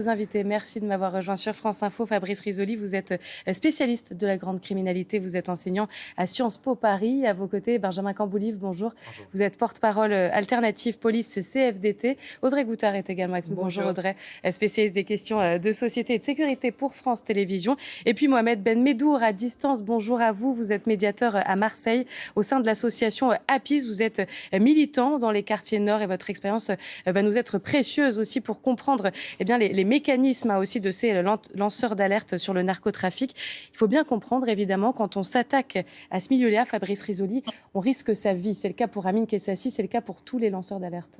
Vous invitez. Merci de m'avoir rejoint sur France Info. Fabrice Risoli, vous êtes spécialiste de la grande criminalité. Vous êtes enseignant à Sciences Po Paris. À vos côtés, Benjamin Camboulive, bonjour. Bonjour. Vous êtes porte-parole alternative police CFDT. Audrey Goutard est également avec nous. Bonjour Audrey, spécialiste des questions de société et de sécurité pour France Télévisions. Et puis Mohamed Ben Medour à distance. Bonjour à vous. Vous êtes médiateur à Marseille au sein de l'association APIS. Vous êtes militant dans les quartiers nord et votre expérience va nous être précieuse aussi pour comprendre les mécanismes aussi de ces lanceurs d'alerte sur le narcotrafic. Il faut bien comprendre, évidemment, quand on s'attaque à ce milieu-là, Fabrice Risoli, on risque sa vie. C'est le cas pour Amine Kessassi, c'est le cas pour tous les lanceurs d'alerte.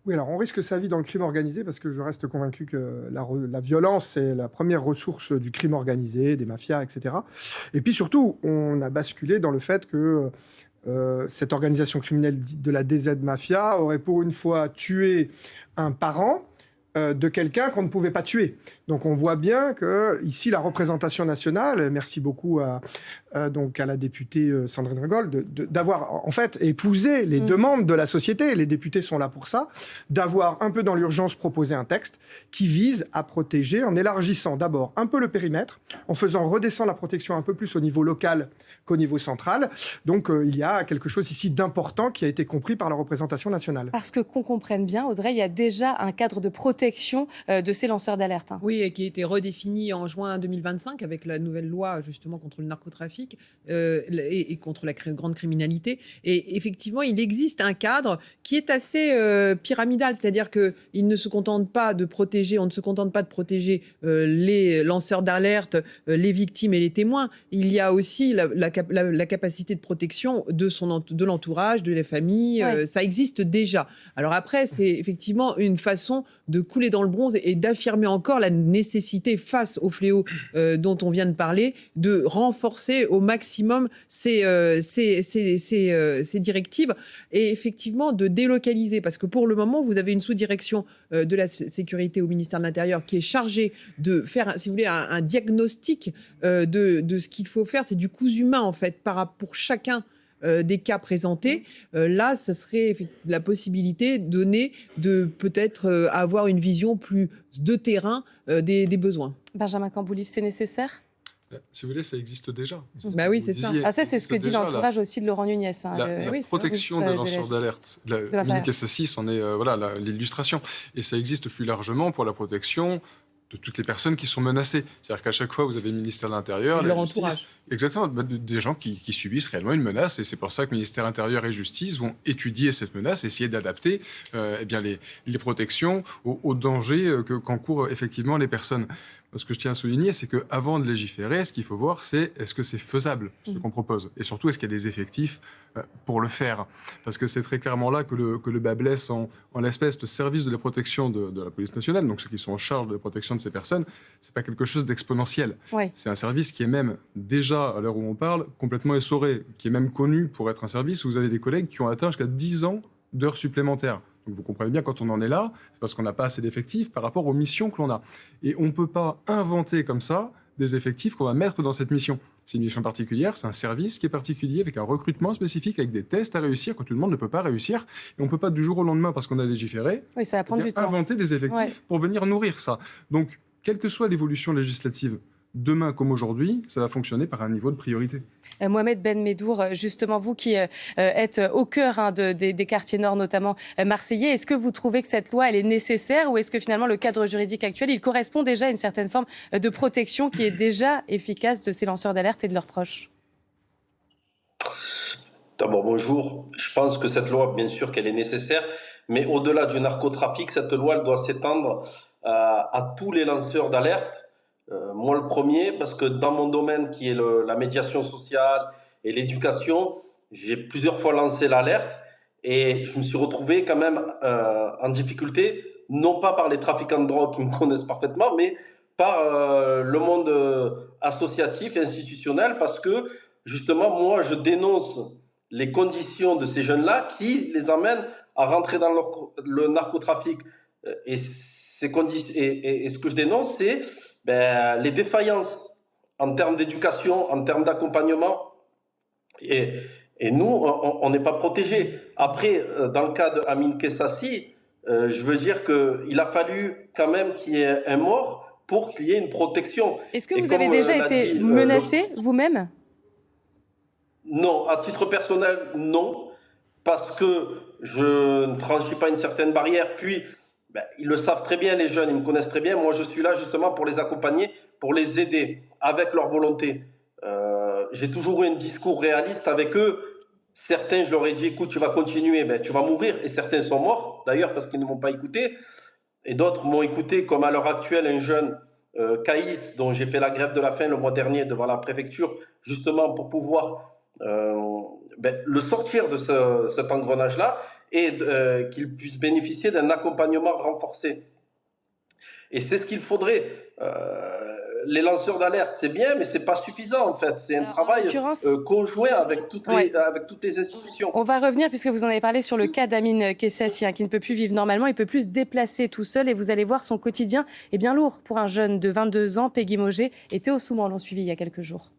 Oui, alors on risque sa vie dans le crime organisé parce que je reste convaincu que la violence, c'est la première ressource du crime organisé, des mafias, etc. Et puis surtout, on a basculé dans le fait que cette organisation criminelle dite de la DZ Mafia aurait pour une fois tué un parent de quelqu'un qu'on ne pouvait pas tuer. Donc on voit bien que ici la représentation nationale, merci beaucoup à la députée Sandrine Rigol, d'avoir en fait épousé les demandes de la société, les députés sont là pour ça, d'avoir un peu dans l'urgence proposé un texte qui vise à protéger en élargissant d'abord un peu le périmètre, en faisant redescendre la protection un peu plus au niveau local qu'au niveau central. Donc il y a quelque chose ici d'important qui a été compris par la représentation nationale. Parce que qu'on comprenne bien, Audrey, il y a déjà un cadre de protection de ces lanceurs d'alerte. Oui, et qui a été redéfini en juin 2025 avec la nouvelle loi justement contre le narcotrafic et contre la grande criminalité. Et effectivement, il existe un cadre qui est assez pyramidal, c'est-à-dire qu'il ne se contente pas de protéger, on ne se contente pas de protéger les lanceurs d'alerte, les victimes et les témoins. Il y a aussi la capacité de protection de l'entourage, de la famille. Ouais. Ça existe déjà. Alors après, c'est effectivement une façon de couler dans le bronze et d'affirmer encore la nécessité face au fléau dont on vient de parler, de renforcer au maximum ces directives et effectivement de délocaliser. Parce que pour le moment, vous avez une sous-direction de la sécurité au ministère de l'Intérieur qui est chargée de faire, si vous voulez, un diagnostic de ce qu'il faut faire. C'est du cousu humain, en fait, pour chacun des cas présentés. Là, ce serait la possibilité donnée de peut-être avoir une vision plus de terrain des besoins. Benjamin Camboulive, c'est nécessaire ? Si vous voulez, ça existe déjà. Bah oui, c'est ça. Ah, ça, c'est ce que dit l'entourage aussi de Laurent Nunez. La protection des lanceurs d'alerte. Amine Kessassi, c'en est l'illustration. Et ça existe plus largement pour la protection de toutes les personnes qui sont menacées. C'est-à-dire qu'à chaque fois, vous avez le ministère de l'Intérieur, leur entourage. Exactement, des gens qui subissent réellement une menace. Et c'est pour ça que le ministère de l'Intérieur et Justice vont étudier cette menace, essayer d'adapter les protections aux dangers qu'encourent effectivement les personnes. Ce que je tiens à souligner, c'est qu'avant de légiférer, ce qu'il faut voir, c'est est-ce que c'est faisable, ce qu'on propose. Et surtout, est-ce qu'il y a des effectifs pour le faire. Parce que c'est très clairement là que le bas blesse en l'espèce de service de la protection de la police nationale, donc ceux qui sont en charge de la protection de ces personnes, c'est pas quelque chose d'exponentiel. Ouais. C'est un service qui est même déjà, à l'heure où on parle, complètement essoré, qui est même connu pour être un service où vous avez des collègues qui ont atteint jusqu'à 10 ans d'heures supplémentaires. Donc vous comprenez bien, quand on en est là, c'est parce qu'on n'a pas assez d'effectifs par rapport aux missions que l'on a. Et on ne peut pas inventer comme ça des effectifs qu'on va mettre dans cette mission. C'est une mission particulière, c'est un service qui est particulier, avec un recrutement spécifique, avec des tests à réussir, que tout le monde ne peut pas réussir. Et on ne peut pas du jour au lendemain, parce qu'on a légiféré, ça va prendre du temps. Inventer des effectifs pour venir nourrir ça. Donc, quelle que soit l'évolution législative, demain comme aujourd'hui, ça va fonctionner par un niveau de priorité. Mohamed Ben Medour, justement, vous qui êtes au cœur des quartiers nord, notamment marseillais, est-ce que vous trouvez que cette loi elle est nécessaire ou est-ce que finalement le cadre juridique actuel il correspond déjà à une certaine forme de protection qui est déjà efficace de ces lanceurs d'alerte et de leurs proches ? D'abord, bonjour. Je pense que cette loi, bien sûr qu'elle est nécessaire, mais au-delà du narcotrafic, cette loi elle doit s'étendre à tous les lanceurs d'alerte. Moi, le premier, parce que dans mon domaine qui est la médiation sociale et l'éducation, j'ai plusieurs fois lancé l'alerte et je me suis retrouvé quand même en difficulté, non pas par les trafiquants de drogue qui me connaissent parfaitement, mais par le monde associatif et institutionnel, parce que justement, moi, je dénonce les conditions de ces jeunes-là qui les amènent à rentrer dans le narcotrafic. Et ce que je dénonce, c'est les défaillances en termes d'éducation, en termes d'accompagnement. Et nous, on n'est pas protégés. Après, dans le cas d'Amine Kessassi, je veux dire qu'il a fallu quand même qu'il y ait un mort pour qu'il y ait une protection. Est-ce que vous avez déjà été menacé vous-même ? Non, à titre personnel, non, parce que je ne franchis pas une certaine barrière. Puis, ils le savent très bien, les jeunes, ils me connaissent très bien. Moi, je suis là justement pour les accompagner, pour les aider avec leur volonté. J'ai toujours eu un discours réaliste avec eux. Certains, je leur ai dit, écoute, tu vas continuer, tu vas mourir. Et certains sont morts, d'ailleurs, parce qu'ils ne m'ont pas écouté. Et d'autres m'ont écouté, comme à l'heure actuelle, un jeune, Caïs, dont j'ai fait la grève de la faim le mois dernier devant la préfecture, justement pour pouvoir le sortir de cet engrenage-là et qu'il puisse bénéficier d'un accompagnement renforcé. Et c'est ce qu'il faudrait. Les lanceurs d'alerte, c'est bien, mais c'est pas suffisant en fait. C'est un travail conjoint avec toutes les institutions. On va revenir, puisque vous en avez parlé, sur le cas d'Amine Kessassi, qui ne peut plus vivre normalement, il peut plus se déplacer tout seul, et vous allez voir, son quotidien est bien lourd pour un jeune de 22 ans. Peggy Mogé et Théo Souman l'ont suivi il y a quelques jours.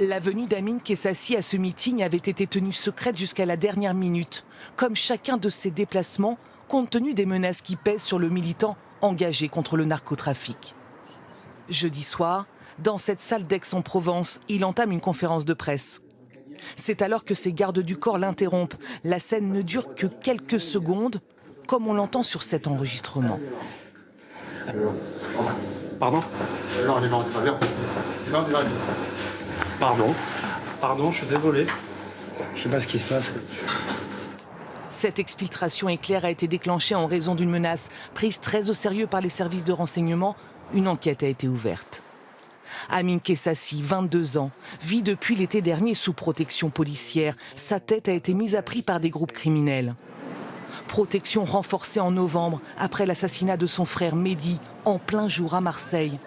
La venue d'Amine Kessassi à ce meeting avait été tenue secrète jusqu'à la dernière minute, comme chacun de ses déplacements, compte tenu des menaces qui pèsent sur le militant engagé contre le narcotrafic. Jeudi soir, dans cette salle d'Aix-en-Provence, il entame une conférence de presse. C'est alors que ses gardes du corps l'interrompent. La scène ne dure que quelques secondes, comme on l'entend sur cet enregistrement. Pardon ? Pardon, je suis désolé. Je sais pas ce qui se passe. Cette exfiltration éclair a été déclenchée en raison d'une menace prise très au sérieux par les services de renseignement. Une enquête a été ouverte. Amine Kessassi, 22 ans, vit depuis l'été dernier sous protection policière. Sa tête a été mise à prix par des groupes criminels. Protection renforcée en novembre, après l'assassinat de son frère Mehdi, en plein jour à Marseille.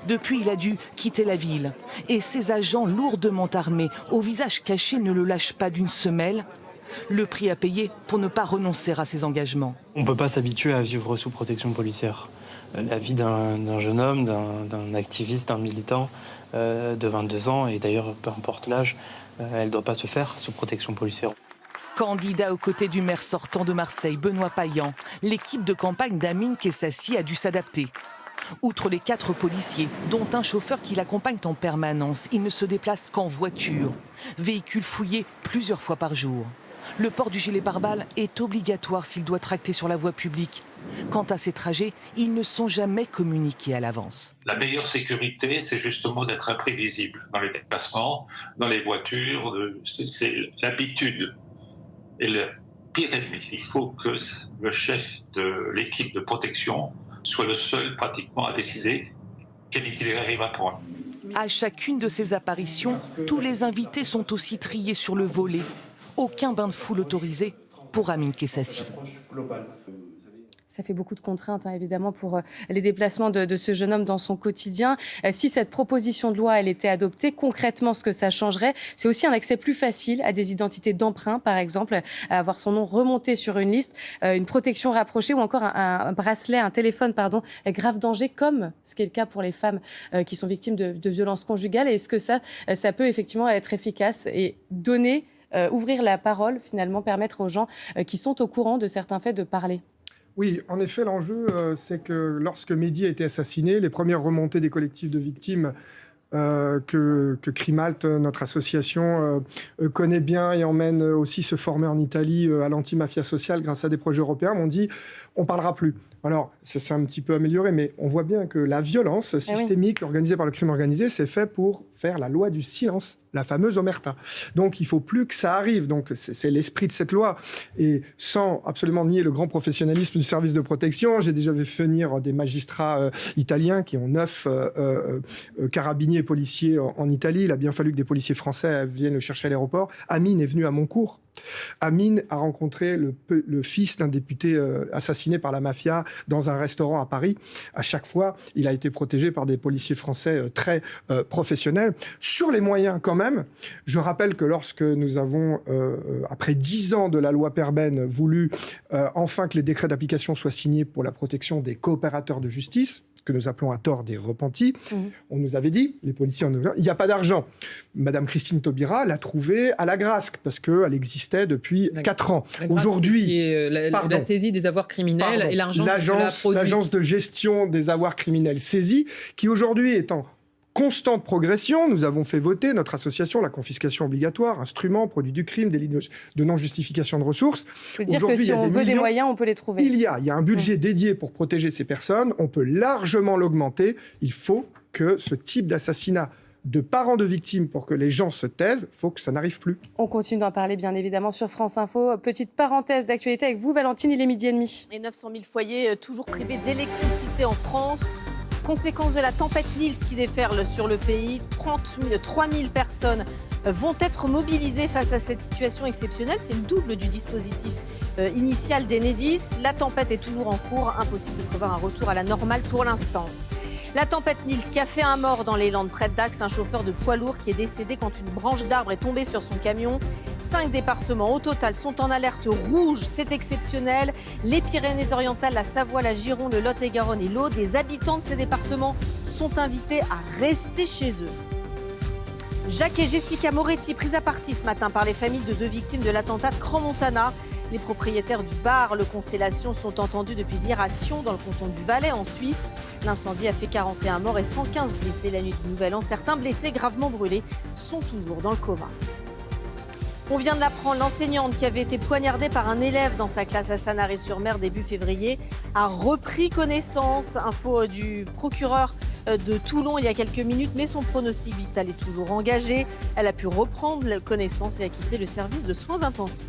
Depuis, il a dû quitter la ville. Et ses agents lourdement armés, au visage caché, ne le lâchent pas d'une semelle. Le prix à payer pour ne pas renoncer à ses engagements. On ne peut pas s'habituer à vivre sous protection policière. La vie d'un jeune homme, d'un activiste, d'un militant de 22 ans, et d'ailleurs, peu importe l'âge, elle ne doit pas se faire sous protection policière. Candidat aux côtés du maire sortant de Marseille, Benoît Payan, l'équipe de campagne d'Amine Kessassi a dû s'adapter. Outre les 4 policiers, dont un chauffeur qui l'accompagne en permanence, il ne se déplace qu'en voiture. Véhicule fouillé plusieurs fois par jour. Le port du gilet pare-balles est obligatoire s'il doit tracter sur la voie publique. Quant à ces trajets, ils ne sont jamais communiqués à l'avance. La meilleure sécurité, c'est justement d'être imprévisible dans les déplacements, dans les voitures. C'est l'habitude. Et le pire ennemi, il faut que le chef de l'équipe de protection soit le seul pratiquement à décider quel itinéraire il va prendre. À chacune de ces apparitions, tous les invités sont aussi triés sur le volet. Aucun bain de foule autorisé pour Amine Kessassi. Ça fait beaucoup de contraintes, évidemment, pour les déplacements de ce jeune homme dans son quotidien. Si cette proposition de loi, elle était adoptée, concrètement, ce que ça changerait, c'est aussi un accès plus facile à des identités d'emprunt, par exemple, à avoir son nom remonté sur une liste, une protection rapprochée ou encore un bracelet, un téléphone, grave danger, comme ce qui est le cas pour les femmes qui sont victimes de violences conjugales. Et est-ce que ça peut effectivement être efficace et donner, ouvrir la parole, finalement, permettre aux gens qui sont au courant de certains faits de parler ? Oui, en effet, l'enjeu, c'est que lorsque Mehdi a été assassiné, les premières remontées des collectifs de victimes que Crimalt, notre association, connaît bien et emmène aussi se former en Italie à l'anti-mafia sociale grâce à des projets européens, m'ont dit on ne parlera plus. Alors, ça s'est un petit peu amélioré, mais on voit bien que la violence systémique organisée par le crime organisé, c'est fait pour faire la loi du silence, la fameuse omerta. Donc, il ne faut plus que ça arrive. Donc, c'est l'esprit de cette loi. Et sans absolument nier le grand professionnalisme du service de protection, j'ai déjà vu venir des magistrats italiens qui ont 9 carabiniers et policiers en Italie. Il a bien fallu que des policiers français viennent le chercher à l'aéroport. Amine est venu à mon cours. Amine a rencontré le fils d'un député assassiné par la mafia dans un restaurant à Paris. À chaque fois, il a été protégé par des policiers français très professionnels. Sur les moyens, quand même, je rappelle que lorsque nous avons, après 10 ans de la loi Perben, voulu enfin que les décrets d'application soient signés pour la protection des coopérateurs de justice, que nous appelons à tort des repentis. On nous avait dit, les policiers, il n'y a pas d'argent. Madame Christine Taubira l'a trouvée à la Grasque, parce qu'elle existait depuis 4 ans. Aujourd'hui, la saisie des avoirs criminels et l'argent que cela produit. L'agence de gestion des avoirs criminels saisis, qui aujourd'hui est en constante progression. Nous avons fait voter, notre association, la confiscation obligatoire, instrument, produit du crime, délit de non-justification de ressources. Je veux dire que si on veut des moyens, on peut les trouver. Il y a un budget dédié pour protéger ces personnes. On peut largement l'augmenter. Il faut que ce type d'assassinat de parents de victimes, pour que les gens se taisent, il faut que ça n'arrive plus. On continue d'en parler, bien évidemment, sur France Info. Petite parenthèse d'actualité avec vous, Valentine, il est 12h30. Et 900 000 foyers toujours privés d'électricité en France. Conséquence de la tempête Nils qui déferle sur le pays, 3 000 personnes vont être mobilisées face à cette situation exceptionnelle. C'est le double du dispositif initial d'Enedis. La tempête est toujours en cours, impossible de prévoir un retour à la normale pour l'instant. La tempête Nils qui a fait un mort dans les Landes près de Dax, un chauffeur de poids lourd qui est décédé quand une branche d'arbre est tombée sur son camion. 5 départements au total sont en alerte rouge, c'est exceptionnel. Les Pyrénées-Orientales, la Savoie, la Gironde, le Lot-et-Garonne et l'Aude. Les habitants de ces départements sont invités à rester chez eux. Jacques et Jessica Moretti, pris à partie ce matin par les familles de 2 victimes de l'attentat de Crans-Montana. Les propriétaires du bar Le Constellation sont entendus depuis hier à Sion, dans le canton du Valais, en Suisse. L'incendie a fait 41 morts et 115 blessés la nuit du Nouvel An. Certains blessés gravement brûlés sont toujours dans le coma. On vient de l'apprendre, l'enseignante qui avait été poignardée par un élève dans sa classe à Sanaré-sur-Mer début février a repris connaissance. Info du procureur de Toulon il y a quelques minutes, mais son pronostic vital est toujours engagé. Elle a pu reprendre connaissance et a quitté le service de soins intensifs.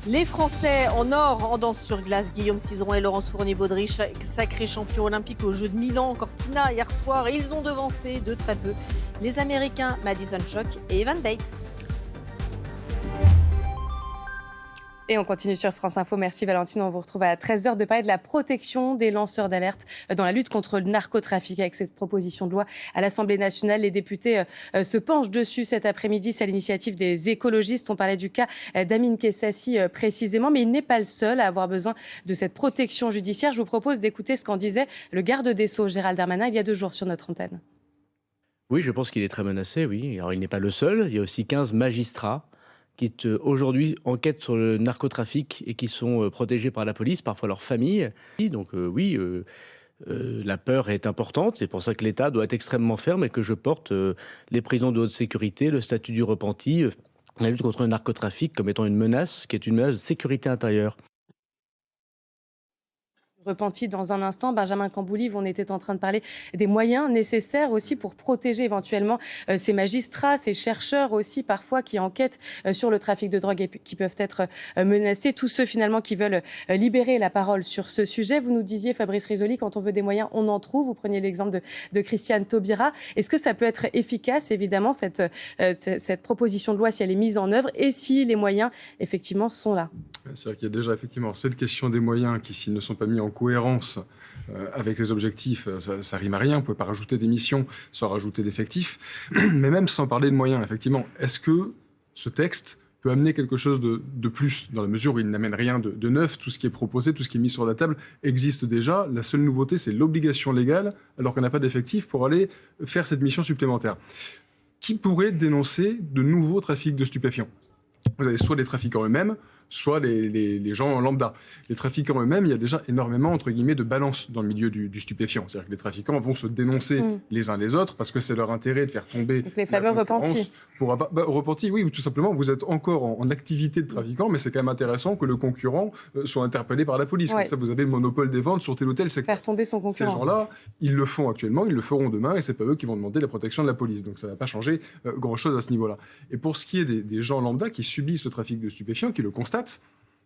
Les Français en or en danse sur glace, Guillaume Cizeron et Laurence Fournier-Baudry, sacrés champions olympiques aux Jeux de Milan, Cortina hier soir, et ils ont devancé de très peu les Américains Madison Chock et Evan Bates. Et on continue sur France Info. Merci Valentine. On vous retrouve à 13h de parler de la protection des lanceurs d'alerte dans la lutte contre le narcotrafic. Avec cette proposition de loi à l'Assemblée nationale, les députés se penchent dessus cet après-midi. C'est à l'initiative des écologistes. On parlait du cas d'Amine Kessassi précisément, mais il n'est pas le seul à avoir besoin de cette protection judiciaire. Je vous propose d'écouter ce qu'en disait le garde des Sceaux, Gérald Darmanin, il y a 2 jours sur notre antenne. Oui, je pense qu'il est très menacé, oui. Alors il n'est pas le seul. Il y a aussi 15 magistrats qui aujourd'hui enquêtent sur le narcotrafic et qui sont protégés par la police, parfois leur famille. Donc la peur est importante, c'est pour ça que l'État doit être extrêmement ferme et que je porte les prisons de haute sécurité, le statut du repenti, la lutte contre le narcotrafic comme étant une menace qui est une menace de sécurité intérieure. Repenti dans un instant. Benjamin Camboulive, on était en train de parler des moyens nécessaires aussi pour protéger éventuellement ces magistrats, ces chercheurs aussi parfois qui enquêtent sur le trafic de drogue et qui peuvent être menacés. Tous ceux finalement qui veulent libérer la parole sur ce sujet. Vous nous disiez, Fabrice Risoli, quand on veut des moyens, on en trouve. Vous preniez l'exemple de Christiane Taubira. Est-ce que ça peut être efficace, évidemment, cette proposition de loi si elle est mise en œuvre et si les moyens, effectivement, sont là? C'est vrai qu'il y a déjà effectivement cette question des moyens qui, s'ils ne sont pas mis en cohérence avec les objectifs, ça rime à rien. On ne peut pas rajouter des missions sans rajouter d'effectifs. Mais même sans parler de moyens, effectivement, est-ce que ce texte peut amener quelque chose de plus, dans la mesure où il n'amène rien de neuf? Tout ce qui est proposé, tout ce qui est mis sur la table existe déjà. La seule nouveauté, c'est l'obligation légale, alors qu'on n'a pas d'effectifs pour aller faire cette mission supplémentaire. Qui pourrait dénoncer de nouveaux trafics de stupéfiants? Vous avez soit les trafiquants eux-mêmes, soit les gens lambda. Les trafiquants eux-mêmes, il y a déjà énormément, entre guillemets, de balance dans le milieu du stupéfiant. C'est-à-dire que les trafiquants vont se dénoncer les uns les autres parce que c'est leur intérêt de faire tomber... Donc les fameux repentis. Repentis, oui, ou tout simplement, vous êtes encore en activité de trafiquant, mais c'est quand même intéressant que le concurrent soit interpellé par la police. Ouais. Comme ça, vous avez le monopole des ventes sur tel ou tel secteur. Faire tomber son concurrent. Ces gens-là, ils le font actuellement, ils le feront demain, et c'est pas eux qui vont demander la protection de la police. Donc ça ne va pas changer grand-chose à ce niveau-là. Et pour ce qui est des gens lambda qui subissent le trafic de stupéfiants, qui le constatent,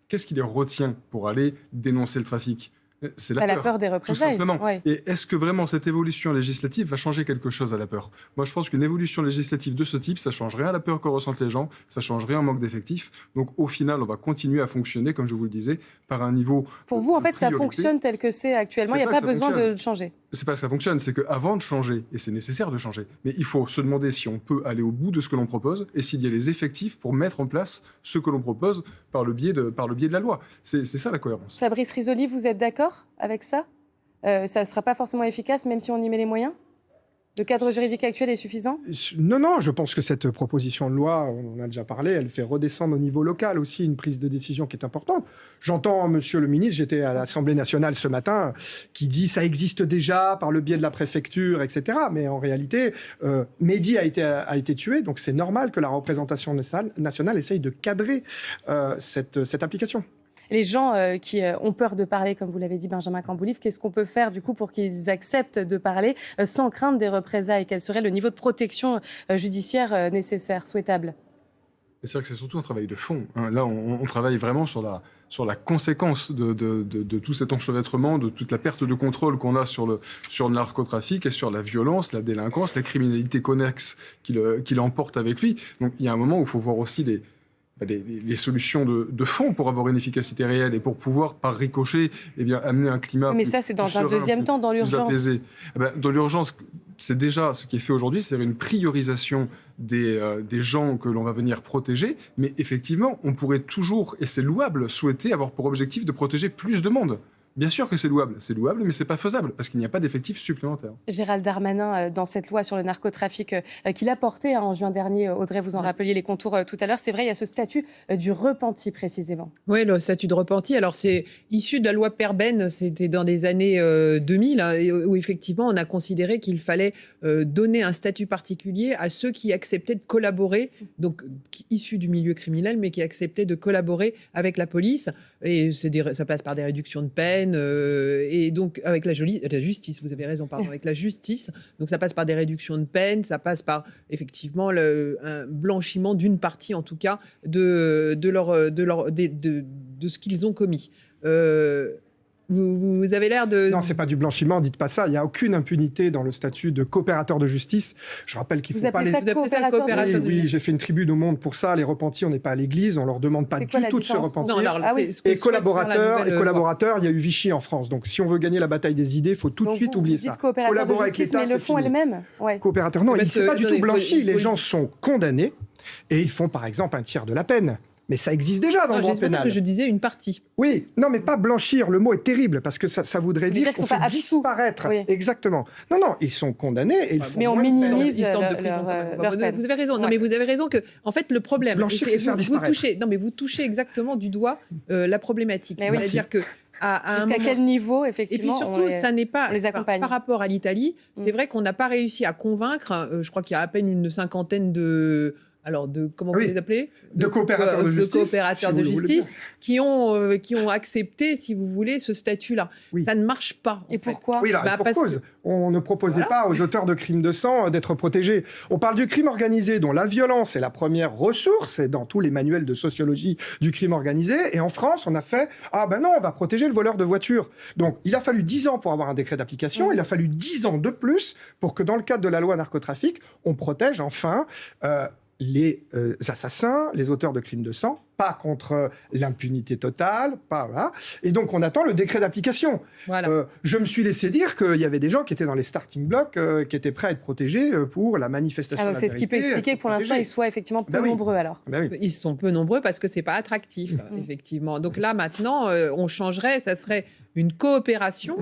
qu'est-ce qui les retient pour aller dénoncer le trafic? C'est la peur des représailles. Tout simplement. Ouais. Et est-ce que vraiment cette évolution législative va changer quelque chose à la peur? Moi, je pense qu'une évolution législative de ce type, ça ne change rien à la peur que ressentent les gens, ça ne change rien au manque d'effectifs. Donc, au final, on va continuer à fonctionner, comme je vous le disais, par un niveau. Pour vous, en fait, ça fonctionne tel que c'est actuellement. Il n'y a pas besoin de le changer. C'est pas que ça fonctionne, c'est qu'avant de changer, et c'est nécessaire de changer, mais il faut se demander si on peut aller au bout de ce que l'on propose et s'il y a les effectifs pour mettre en place ce que l'on propose par le biais de la loi. C'est ça la cohérence. Fabrice Risoli, vous êtes d'accord avec ça? ça ne sera pas forcément efficace, même si on y met les moyens ? Le cadre juridique actuel est suffisant ? Non, je pense que cette proposition de loi, on en a déjà parlé, elle fait redescendre au niveau local aussi une prise de décision qui est importante. J'entends monsieur le ministre, j'étais à l'Assemblée nationale ce matin, qui dit ça existe déjà par le biais de la préfecture, etc. Mais en réalité, Mehdi a été tué, donc c'est normal que la représentation nationale essaye de cadrer cette application. Les gens qui ont peur de parler, comme vous l'avez dit, Benjamin Camboulive, qu'est-ce qu'on peut faire du coup pour qu'ils acceptent de parler sans crainte des représailles ? Quel serait le niveau de protection judiciaire nécessaire, souhaitable ? C'est vrai que c'est surtout un travail de fond. Là, on travaille vraiment sur la conséquence de tout cet enchevêtrement, de toute la perte de contrôle qu'on a sur le narcotrafic et sur la violence, la délinquance, la criminalité connexe qu'il emporte avec lui. Donc il y a un moment où il faut voir aussi les solutions de fond pour avoir une efficacité réelle et pour pouvoir, par ricochet, amener un climat Mais ça, c'est dans un deuxième temps, dans l'urgence. Dans l'urgence, c'est déjà ce qui est fait aujourd'hui, c'est-à-dire une priorisation des gens que l'on va venir protéger. Mais effectivement, on pourrait toujours, et c'est louable, souhaiter avoir pour objectif de protéger plus de monde. Bien sûr que c'est louable, mais c'est pas faisable parce qu'il n'y a pas d'effectifs supplémentaires. Gérald Darmanin, dans cette loi sur le narcotrafic qu'il a portée en juin dernier, Audrey, vous en rappeliez les contours tout à l'heure, c'est vrai, il y a ce statut du repenti précisément. Oui, le statut de repenti, alors c'est issu de la loi Perben, c'était dans les années 2000, où effectivement on a considéré qu'il fallait donner un statut particulier à ceux qui acceptaient de collaborer, donc issus du milieu criminel, mais qui acceptaient de collaborer avec la police, et ça passe par des réductions de peine, et donc avec la justice, vous avez raison, pardon, avec la justice, donc ça passe par des réductions de peine, ça passe par effectivement un blanchiment d'une partie en tout cas de ce qu'ils ont commis. Vous avez l'air de... Non, c'est pas du blanchiment, dites pas ça. Il n'y a aucune impunité dans le statut de coopérateur de justice. Je rappelle qu'il ne faut pas les... Vous appelez ça coopérateur de justice. Oui, j'ai fait une tribune au Monde pour ça. Les repentis, on n'est pas à l'église, on leur demande pas du tout de se repentir. Et collaborateurs, il y a eu Vichy en France. Donc si on veut gagner la bataille des idées, il faut tout de suite oublier ça. Collaborer avec l'État, mais le fond est le même. Coopérateur, non, il ne s'est pas du tout blanchi. Les gens sont condamnés et ils font par exemple un tiers de la peine. Mais ça existe déjà dans le droit pénal. C'est pour ça que je disais une partie. Oui, non, mais pas blanchir. Le mot est terrible parce que ça voudrait dire qu'on fait disparaître. Oui. Exactement. Non, ils sont condamnés et ils font. Mais on minimise ils sortent de prison. Vous avez raison. Non, mais vous avez raison que, en fait, le problème. Blanchir, c'est faire disparaître. Vous touchez exactement du doigt la problématique. C'est-à-dire que. Jusqu'à quel niveau, effectivement, et puis surtout, ça n'est pas, les accompagne. Par rapport à l'Italie, c'est vrai qu'on n'a pas réussi à convaincre, je crois qu'il y a à peine une cinquantaine comment vous les appelez ? De coopérateurs de justice, qui ont accepté, si vous voulez, ce statut-là. Oui. Ça ne marche pas. Et pourquoi ? Oui, pour cause. On ne proposait pas aux auteurs de crimes de sang d'être protégés. On parle du crime organisé, dont la violence est la première ressource, et dans tous les manuels de sociologie du crime organisé. Et en France, on a fait « Ah ben non, on va protéger le voleur de voiture ». Donc, il a fallu 10 ans pour avoir un décret d'application. Il a fallu 10 ans de plus pour que, dans le cadre de la loi narcotrafic, on protège enfin... les assassins, les auteurs de crimes de sang, pas contre l'impunité totale, voilà. Et donc on attend le décret d'application. Voilà. Je me suis laissé dire qu'il y avait des gens qui étaient dans les starting blocks, qui étaient prêts à être protégés pour la manifestation. Alors, c'est ce qui peut expliquer que pour l'instant ils soient effectivement peu nombreux alors. Oui. Ils sont peu nombreux parce que c'est pas attractif, effectivement. Donc là maintenant, on changerait, ça serait une coopération.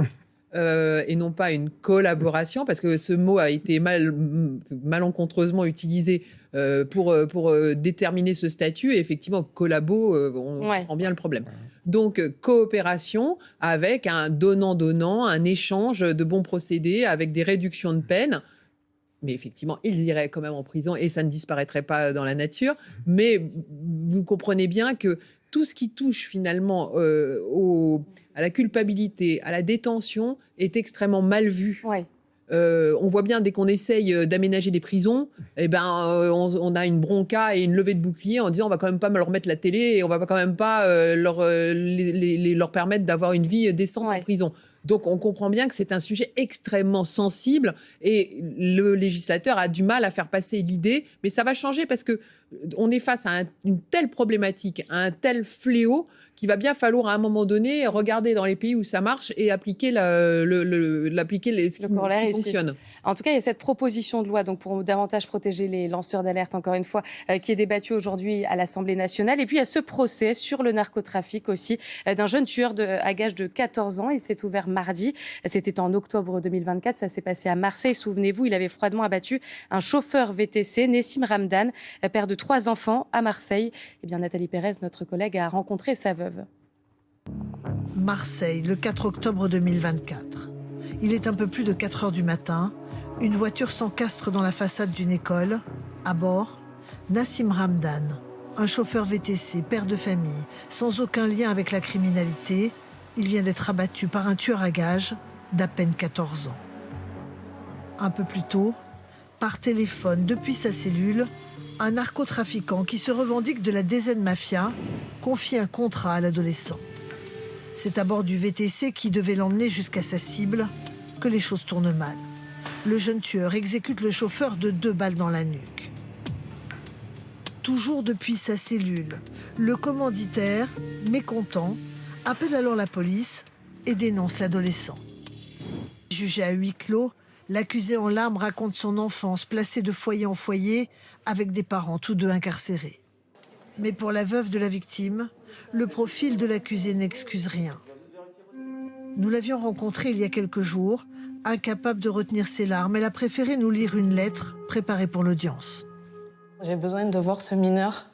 Et non pas une collaboration, parce que ce mot a été malencontreusement utilisé pour déterminer ce statut, et effectivement, collabo, on prend bien le problème. Donc, coopération avec un donnant-donnant, un échange de bons procédés, avec des réductions de peine. Mais effectivement, ils iraient quand même en prison et ça ne disparaîtrait pas dans la nature. Mais vous comprenez bien que tout ce qui touche finalement à la culpabilité, à la détention, est extrêmement mal vu. Ouais. On voit bien, dès qu'on essaye d'aménager des prisons, on a une bronca et une levée de bouclier en disant on va quand même pas leur mettre la télé et on va quand même pas leur permettre d'avoir une vie décente en prison. Donc, on comprend bien que c'est un sujet extrêmement sensible et le législateur a du mal à faire passer l'idée, mais ça va changer parce qu'on est face à une telle problématique, à un tel fléau qu'il va bien falloir à un moment donné regarder dans les pays où ça marche et appliquer ce qui fonctionne. En tout cas, il y a cette proposition de loi donc pour davantage protéger les lanceurs d'alerte, encore une fois, qui est débattue aujourd'hui à l'Assemblée nationale. Et puis, il y a ce procès sur le narcotrafic aussi d'un jeune tueur à gage de 14 ans. Il s'est ouvert mardi. C'était en octobre 2024. Ça s'est passé à Marseille. Souvenez-vous, il avait froidement abattu un chauffeur VTC, Nessim Ramdan, père de 3 enfants à Marseille. Eh bien, Nathalie Pérez, notre collègue, a rencontré sa veuve. Marseille, le 4 octobre 2024. Il est un peu plus de 4 heures du matin. Une voiture s'encastre dans la façade d'une école. À bord, Nessim Ramdan, un chauffeur VTC, père de famille, sans aucun lien avec la criminalité. Il vient d'être abattu par un tueur à gages d'à peine 14 ans. Un peu plus tôt, par téléphone, depuis sa cellule, un narcotrafiquant qui se revendique de la DZ Mafia confie un contrat à l'adolescent. C'est à bord du VTC qui devait l'emmener jusqu'à sa cible que les choses tournent mal. Le jeune tueur exécute le chauffeur de 2 balles dans la nuque. Toujours depuis sa cellule, le commanditaire, mécontent, appelle alors la police et dénonce l'adolescent. Jugé à huis clos, l'accusé en larmes raconte son enfance placée de foyer en foyer avec des parents tous 2 incarcérés. Mais pour la veuve de la victime, le profil de l'accusé n'excuse rien. Nous l'avions rencontrée il y a quelques jours. Incapable de retenir ses larmes, elle a préféré nous lire une lettre préparée pour l'audience. J'ai besoin de voir ce mineur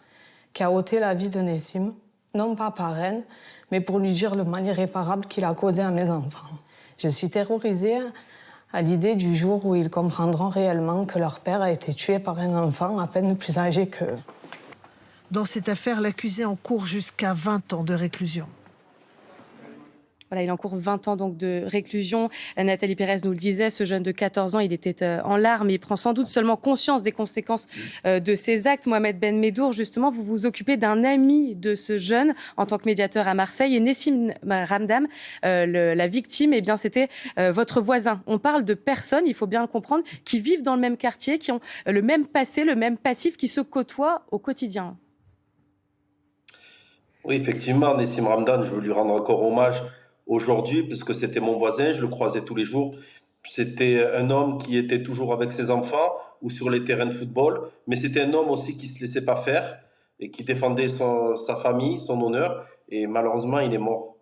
qui a ôté la vie de Nessim, non pas par haine, mais pour lui dire le mal irréparable qu'il a causé à mes enfants. Je suis terrorisée à l'idée du jour où ils comprendront réellement que leur père a été tué par un enfant à peine plus âgé qu'eux. Dans cette affaire, l'accusé encourt jusqu'à 20 ans de réclusion. Voilà, il encourt 20 ans donc de réclusion. Nathalie Pérez nous le disait, ce jeune de 14 ans, il était en larmes. Il prend sans doute seulement conscience des conséquences de ses actes. Mohamed Ben Medour, justement, vous vous occupez d'un ami de ce jeune en tant que médiateur à Marseille. Et Nessim Ramdan, la victime, eh bien, c'était votre voisin. On parle de personnes, il faut bien le comprendre, qui vivent dans le même quartier, qui ont le même passé, le même passif, qui se côtoient au quotidien. Oui, effectivement, Nessim Ramdan, je veux lui rendre encore hommage aujourd'hui, parce que c'était mon voisin, je le croisais tous les jours. C'était un homme qui était toujours avec ses enfants ou sur les terrains de football, mais c'était un homme aussi qui ne se laissait pas faire et qui défendait sa famille, son honneur. Et malheureusement, il est mort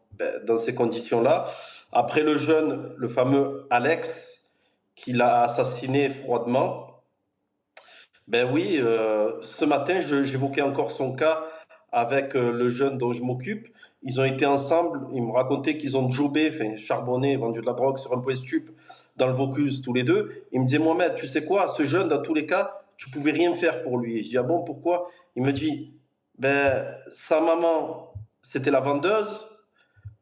dans ces conditions-là. Après le jeune, le fameux Alex, qui l'a assassiné froidement, ben oui, ce matin, j'évoquais encore son cas avec le jeune dont je m'occupe. Ils ont été ensemble, ils me racontaient qu'ils ont jobé, charbonné, vendu de la drogue sur un point stup dans le Vaucluse tous les deux. Ils me disaient, Mohamed, tu sais quoi, ce jeune, dans tous les cas, tu pouvais rien faire pour lui. Je dis, ah bon, pourquoi? Il me dit, sa maman, c'était la vendeuse,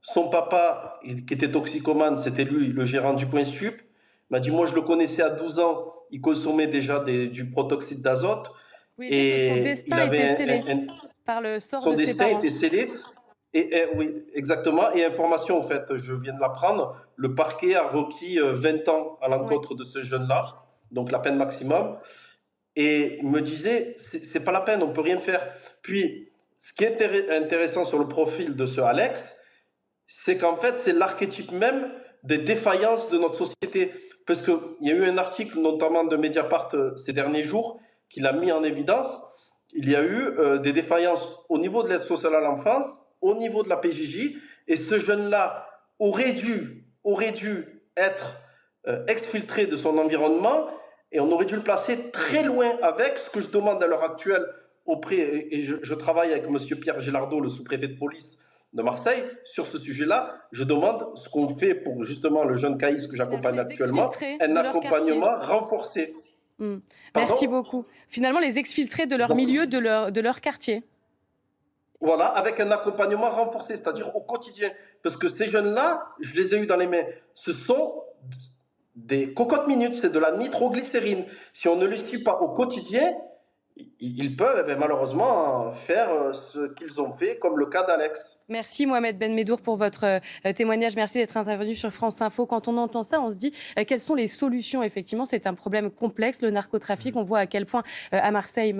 son papa, qui était toxicomane, c'était lui, le gérant du point stup. Il m'a dit, moi, je le connaissais à 12 ans, il consommait déjà du protoxyde d'azote. Oui, et son destin était scellé par le sort de ses parents. Son destin était scellé. Oui, exactement. Et information, en fait, je viens de l'apprendre, le parquet a requis 20 ans à l'encontre de ce jeune-là, donc la peine maximum. Et il me disait, c'est pas la peine, on peut rien faire. Puis, ce qui est intéressant sur le profil de ce Alex, c'est qu'en fait, c'est l'archétype même des défaillances de notre société. Parce qu'il y a eu un article, notamment de Mediapart ces derniers jours, qui l'a mis en évidence. Il y a eu des défaillances au niveau de l'aide sociale à l'enfance, au niveau de la PJJ, et ce jeune-là aurait dû être exfiltré de son environnement, et on aurait dû le placer très loin avec ce que je demande à l'heure actuelle auprès, et je travaille avec M. Pierre Gélardot, le sous-préfet de police de Marseille, sur ce sujet-là. Je demande ce qu'on fait pour justement le jeune Caïs que j'accompagne actuellement, un accompagnement renforcé. Merci beaucoup. Finalement, les exfiltrer de leur milieu, de leur quartier. Voilà, avec un accompagnement renforcé, c'est-à-dire au quotidien. Parce que ces jeunes-là, je les ai eus dans les mains. Ce sont des cocottes minutes, c'est de la nitroglycérine. Si on ne les suit pas au quotidien, ils peuvent malheureusement faire ce qu'ils ont fait, comme le cas d'Alex. Merci Mohamed Ben Medour pour votre témoignage. Merci d'être intervenu sur France Info. Quand on entend ça, on se dit quelles sont les solutions. Effectivement, c'est un problème complexe, le narcotrafic. On voit à quel point à Marseille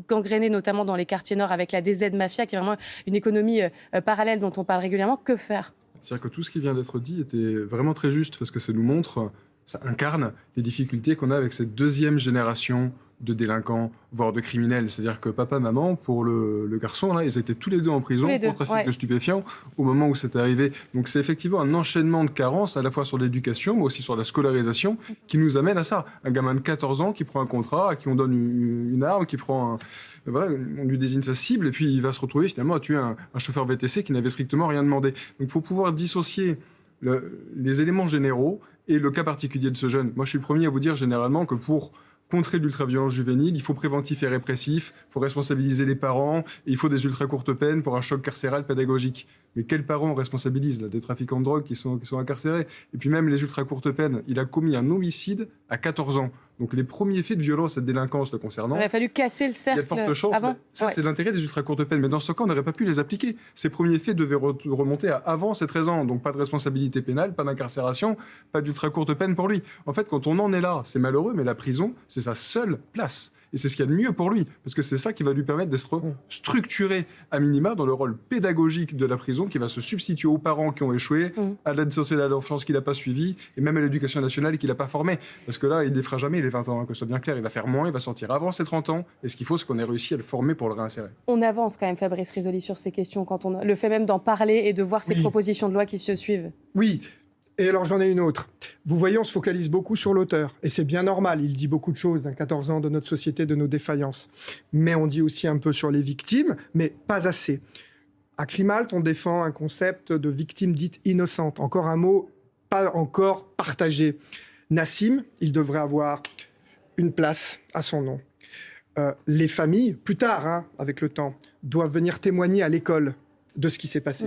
gangrénée notamment dans les quartiers nord avec la DZ Mafia, qui est vraiment une économie parallèle dont on parle régulièrement. Que faire? C'est-à-dire que tout ce qui vient d'être dit était vraiment très juste, parce que ça nous montre, ça incarne les difficultés qu'on a avec cette deuxième génération de délinquants, voire de criminels. C'est-à-dire que papa, maman, pour le garçon, là, ils étaient tous les deux en prison pour trafic de stupéfiants au moment où c'est arrivé. Donc c'est effectivement un enchaînement de carences, à la fois sur l'éducation, mais aussi sur la scolarisation, qui nous amène à ça. Un gamin de 14 ans qui prend un contrat, à qui on donne une arme, qui prend voilà, on lui désigne sa cible, et puis il va se retrouver finalement à tuer un chauffeur VTC qui n'avait strictement rien demandé. Donc il faut pouvoir dissocier les éléments généraux et le cas particulier de ce jeune. Moi, je suis le premier à vous dire généralement que pour contrer l'ultraviolence juvénile, il faut préventif et répressif, il faut responsabiliser les parents, et il faut des ultra-courtes peines pour un choc carcéral pédagogique. Mais quels parents on responsabilise là, des trafiquants de drogue qui sont incarcérés? Et puis même les ultra-courtes peines, il a commis un homicide à 14 ans. Donc les premiers faits de violence et de délinquance le concernant... Il aurait fallu casser le cercle avant. Il y a de fortes chances. Ça, c'est l'intérêt des ultra-courtes peines. Mais dans ce cas, on n'aurait pas pu les appliquer. Ces premiers faits devaient remonter à avant ces 13 ans. Donc pas de responsabilité pénale, pas d'incarcération, pas d'ultra-courte peine pour lui. En fait, quand on en est là, c'est malheureux, mais la prison, c'est sa seule place. Et c'est ce qu'il y a de mieux pour lui, parce que c'est ça qui va lui permettre d'être structuré à minima dans le rôle pédagogique de la prison, qui va se substituer aux parents qui ont échoué, à l'aide sociale à l'enfance qu'il n'a pas suivie, et même à l'éducation nationale qu'il n'a pas formée. Parce que là, il ne les fera jamais, les 20 ans, hein, que ce soit bien clair. Il va faire moins, il va sortir avant ses 30 ans, et ce qu'il faut, c'est qu'on ait réussi à le former pour le réinsérer. On avance quand même, Fabrice Risoli, sur ces questions, quand on le fait même d'en parler et de voir ces propositions de loi qui se suivent. Oui. Et alors j'en ai une autre. Vous voyez, on se focalise beaucoup sur l'auteur. Et c'est bien normal, il dit beaucoup de choses, 14 ans de notre société, de nos défaillances. Mais on dit aussi un peu sur les victimes, mais pas assez. À Crimalt, on défend un concept de victime dite innocente. Encore un mot pas encore partagé. Nassim, il devrait avoir une place à son nom. Les familles, plus tard, avec le temps, doivent venir témoigner à l'école de ce qui s'est passé.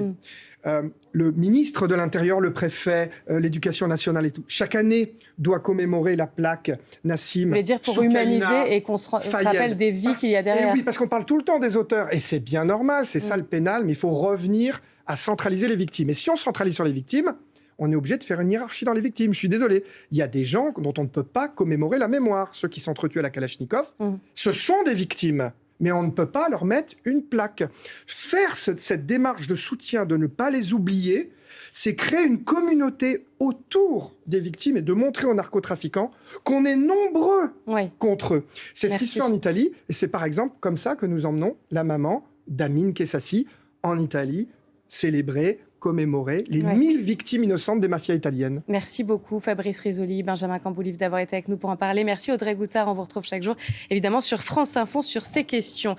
Le ministre de l'Intérieur, le préfet, l'éducation nationale et tout, chaque année doit commémorer la plaque Nassim. Vous voulez dire pour humaniser et qu'on se rappelle des vies qu'il y a derrière. Et oui, parce qu'on parle tout le temps des auteurs, et c'est bien normal, c'est ça le pénal, mais il faut revenir à centraliser les victimes. Et si on centralise sur les victimes, on est obligé de faire une hiérarchie dans les victimes. Je suis désolé. Il y a des gens dont on ne peut pas commémorer la mémoire. Ceux qui s'entretuent à la Kalachnikov, ce sont des victimes. Mais on ne peut pas leur mettre une plaque. Faire cette démarche de soutien, de ne pas les oublier, c'est créer une communauté autour des victimes et de montrer aux narcotrafiquants qu'on est nombreux contre eux. C'est ce qui se fait en Italie, et c'est par exemple comme ça que nous emmenons la maman d'Amin Kessassi en Italie, célébrer, commémorer les 1000 victimes innocentes des mafias italiennes. Merci beaucoup Fabrice Risoli, Benjamin Camboulive d'avoir été avec nous pour en parler. Merci Audrey Goutard, on vous retrouve chaque jour évidemment sur France Info sur ces questions.